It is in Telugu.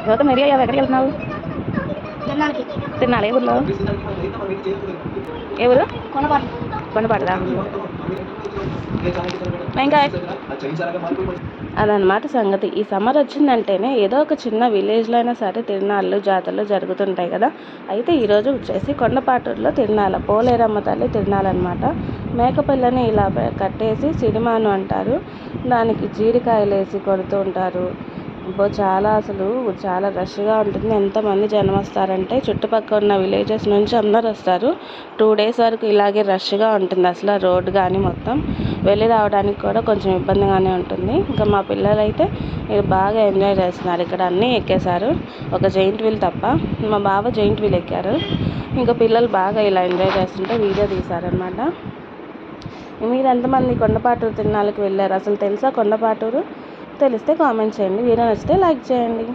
గౌతమ్ రెడీ అయ్యావు, ఎక్కడికి వెళ్తున్నావు? తిన్నాలి. ఏ ఊర్లో? ఏ ఊరు? కొండపాటుదా? ఇంకా అదనమాట సంగతి. ఈ సమ్మర్ వచ్చిందంటేనే ఏదో ఒక చిన్న విలేజ్లో అయినా సరే తిరునాళ్ళు జాతరలు జరుగుతుంటాయి కదా. అయితే ఈరోజు వచ్చేసి కొండపాటూరులో తిరునాళ్ళ పోలేరమ్మ తల్లి తిరునాళ్ళనమాట. మేకపిల్లని ఇలా కట్టేసి సిడిమాను అంటారు, దానికి జీడికాయలు వేసి కొడుతూ ఉంటారు. చాలా రష్గా ఉంటుంది. ఎంతమంది జనం వస్తారంటే చుట్టుపక్కల ఉన్న విలేజెస్ నుంచి అందరు వస్తారు. 2 days వరకు ఇలాగే రష్గా ఉంటుంది. అసలు రోడ్డు కానీ మొత్తం వెళ్ళి రావడానికి కూడా కొంచెం ఇబ్బందిగానే ఉంటుంది. ఇంకా మా పిల్లలు అయితే బాగా ఎంజాయ్ చేస్తున్నారు. ఇక్కడ అన్నీ ఎక్కేశారు, ఒక జెయింట్ వీల్ తప్ప. మా బావ జెయింట్ వీల్ ఎక్కారు. ఇంకా పిల్లలు బాగా ఇలా ఎంజాయ్ చేస్తుంటే వీడియో తీశారనమాట. మీరు ఎంతమంది కొండపాటూరు తిరునాళ్ళకి వెళ్ళారు? అసలు తెలుసా కొండపాటూరు? తెలిస్తే కామెంట్ చేయండి. వీడియో నచ్చితే లైక్ చేయండి.